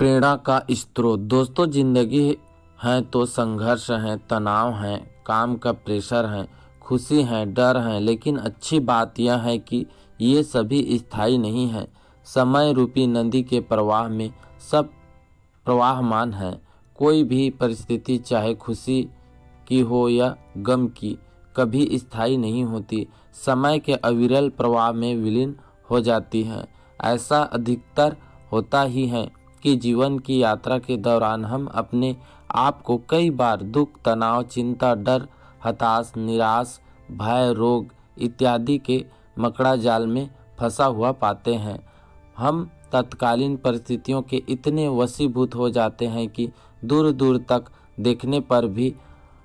प्रेरणा का स्रोत। दोस्तों, जिंदगी है तो संघर्ष है, तनाव है, काम का प्रेशर है, खुशी है, डर है, लेकिन अच्छी बात यह है कि ये सभी स्थायी नहीं है। समय रूपी नदी के प्रवाह में सब प्रवाहमान है। कोई भी परिस्थिति, चाहे खुशी की हो या गम की, कभी स्थायी नहीं होती, समय के अविरल प्रवाह में विलीन हो जाती है। ऐसा अधिकतर होता ही है कि जीवन की यात्रा के दौरान हम अपने आप को कई बार दुख, तनाव, चिंता, डर, हताश, निराश, भय, रोग इत्यादि के मकड़ा जाल में फंसा हुआ पाते हैं। हम तत्कालीन परिस्थितियों के इतने वशीभूत हो जाते हैं कि दूर दूर तक देखने पर भी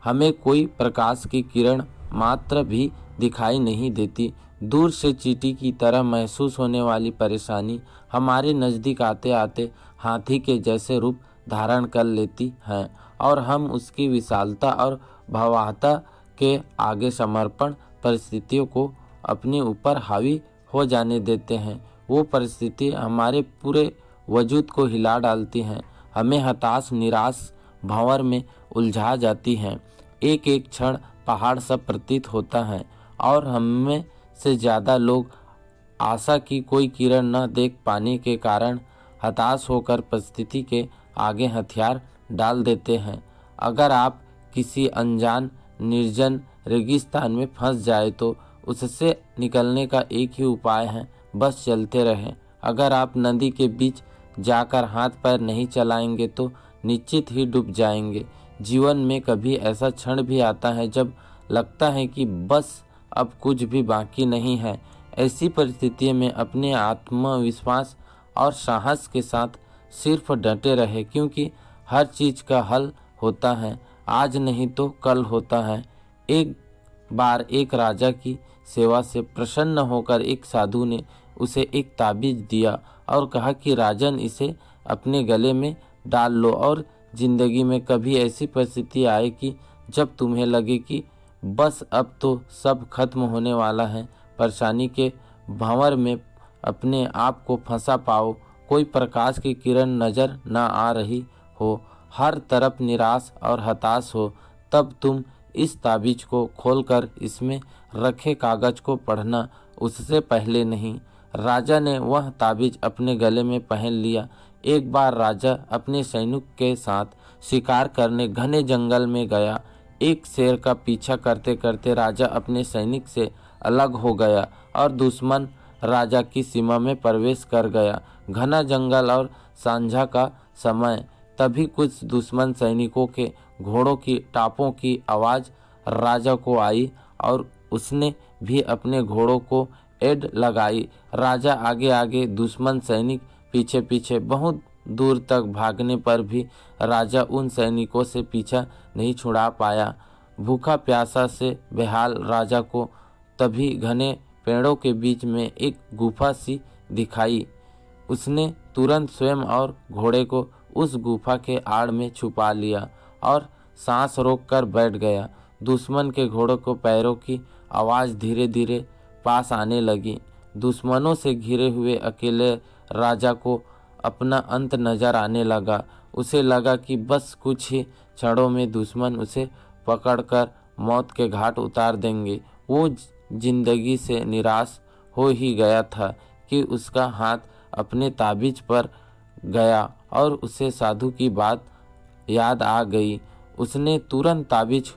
हमें कोई प्रकाश की किरण मात्र भी दिखाई नहीं देती। दूर से चींटी की तरह महसूस होने वाली परेशानी हमारे नज़दीक आते आते हाथी के जैसे रूप धारण कर लेती है और हम उसकी विशालता और भयावहता के आगे समर्पण परिस्थितियों को अपने ऊपर हावी हो जाने देते हैं। वो परिस्थिति हमारे पूरे वजूद को हिला डालती हैं, हमें हताश, निराश, भंवर में उलझा जाती हैं। एक एक क्षण पहाड़ सा प्रतीत होता है और हमें से ज़्यादा लोग आशा की कोई किरण न देख पाने के कारण हताश होकर परिस्थिति के आगे हथियार डाल देते हैं। अगर आप किसी अनजान निर्जन रेगिस्तान में फंस जाए तो उससे निकलने का एक ही उपाय है, बस चलते रहें। अगर आप नदी के बीच जाकर हाथ पैर नहीं चलाएंगे तो निश्चित ही डूब जाएंगे। जीवन में कभी ऐसा क्षण भी आता है जब लगता है कि बस अब कुछ भी बाकी नहीं है। ऐसी परिस्थिति में अपने आत्मविश्वास और साहस के साथ सिर्फ डटे रहे, क्योंकि हर चीज़ का हल होता है, आज नहीं तो कल होता है। एक बार एक राजा की सेवा से प्रसन्न होकर एक साधु ने उसे एक ताबीज दिया और कहा कि राजन, इसे अपने गले में डाल लो और जिंदगी में कभी ऐसी परिस्थिति आए कि जब तुम्हें लगे कि बस अब तो सब खत्म होने वाला है, परेशानी के भंवर में अपने आप को फंसा पाओ, कोई प्रकाश की किरण नज़र न आ रही हो, हर तरफ निराश और हताश हो, तब तुम इस ताबीज को खोलकर इसमें रखे कागज को पढ़ना, उससे पहले नहीं। राजा ने वह ताबीज अपने गले में पहन लिया। एक बार राजा अपने सैनिक के साथ शिकार करने घने जंगल में गया। एक शेर का पीछा करते करते राजा अपने सैनिक से अलग हो गया और दुश्मन राजा की सीमा में प्रवेश कर गया। घना जंगल और सांझा का समय, तभी कुछ दुश्मन सैनिकों के घोड़ों की टापों की आवाज़ राजा को आई और उसने भी अपने घोड़ों को एड़ लगाई। राजा आगे आगे, दुश्मन सैनिक पीछे पीछे। बहुत दूर तक भागने पर भी राजा उन सैनिकों से पीछा नहीं छुड़ा पाया। भूखा प्यासा से बेहाल राजा को तभी घने पेड़ों के बीच में एक गुफा सी दिखाई। उसने तुरंत स्वयं और घोड़े को उस गुफा के आड़ में छुपा लिया और सांस रोककर बैठ गया। दुश्मन के घोड़ों को पैरों की आवाज़ धीरे धीरे पास आने लगी। दुश्मनों से घिरे हुए अकेले राजा को अपना अंत नजर आने लगा। उसे लगा कि बस कुछ ही क्षणों में दुश्मन उसे पकड़कर मौत के घाट उतार देंगे। वो जिंदगी से निराश हो ही गया था कि उसका हाथ अपने ताबीज पर गया और उसे साधु की बात याद आ गई। उसने तुरंत ताबीज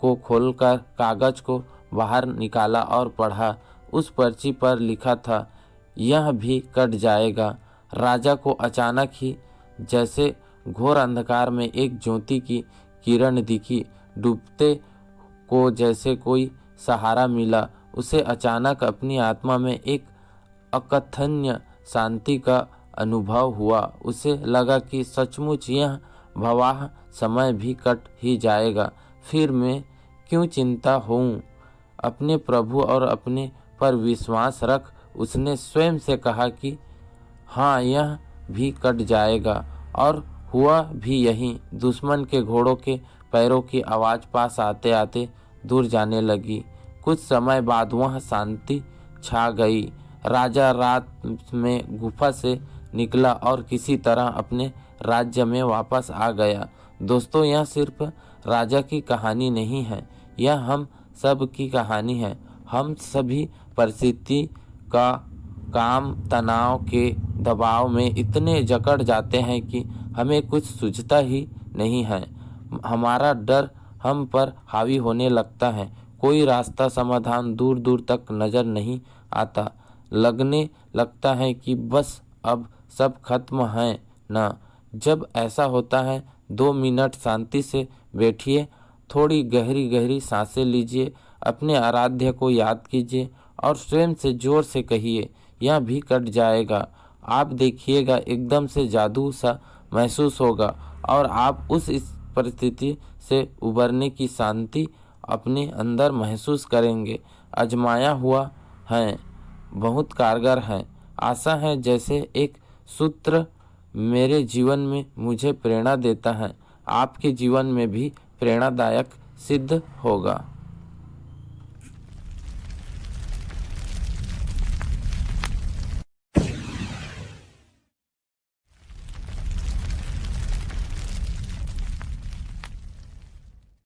को खोलकर कागज को बाहर निकाला और पढ़ा। उस पर्ची पर लिखा था, यह भी कट जाएगा। राजा को अचानक ही जैसे घोर अंधकार में एक ज्योति की किरण दिखी। डूबते को जैसे कोई सहारा मिला। उसे अचानक अपनी आत्मा में एक अकथनीय शांति का अनुभव हुआ। उसे लगा कि सचमुच यह भयावह समय भी कट ही जाएगा। फिर मैं क्यों चिंता हूँ, अपने प्रभु और अपने पर विश्वास रख। उसने स्वयं से कहा कि हाँ, यह भी कट जाएगा, और हुआ भी यही। दुश्मन के घोड़ों के पैरों की आवाज़ पास आते आते दूर जाने लगी। कुछ समय बाद वह शांति छा गई। राजा रात में गुफा से निकला और किसी तरह अपने राज्य में वापस आ गया। दोस्तों, यह सिर्फ राजा की कहानी नहीं है, यह हम सब की कहानी है। हम सभी परिस्थिति का काम तनाव के दबाव में इतने जकड़ जाते हैं कि हमें कुछ सूझता ही नहीं है। हमारा डर हम पर हावी होने लगता है। कोई रास्ता समाधान दूर दूर तक नजर नहीं आता। लगने लगता है कि बस अब सब खत्म है ना। जब ऐसा होता है 2 मिनट शांति से बैठिए, थोड़ी गहरी गहरी सांसें लीजिए, अपने आराध्य को याद कीजिए और स्वयं से जोर से कहिए, यह भी कट जाएगा। आप देखिएगा एकदम से जादू सा महसूस होगा और आप इस परिस्थिति से उबरने की शांति अपने अंदर महसूस करेंगे। आजमाया हुआ है, बहुत कारगर है। आशा है जैसे एक सूत्र मेरे जीवन में मुझे प्रेरणा देता है, आपके जीवन में भी प्रेरणादायक सिद्ध होगा।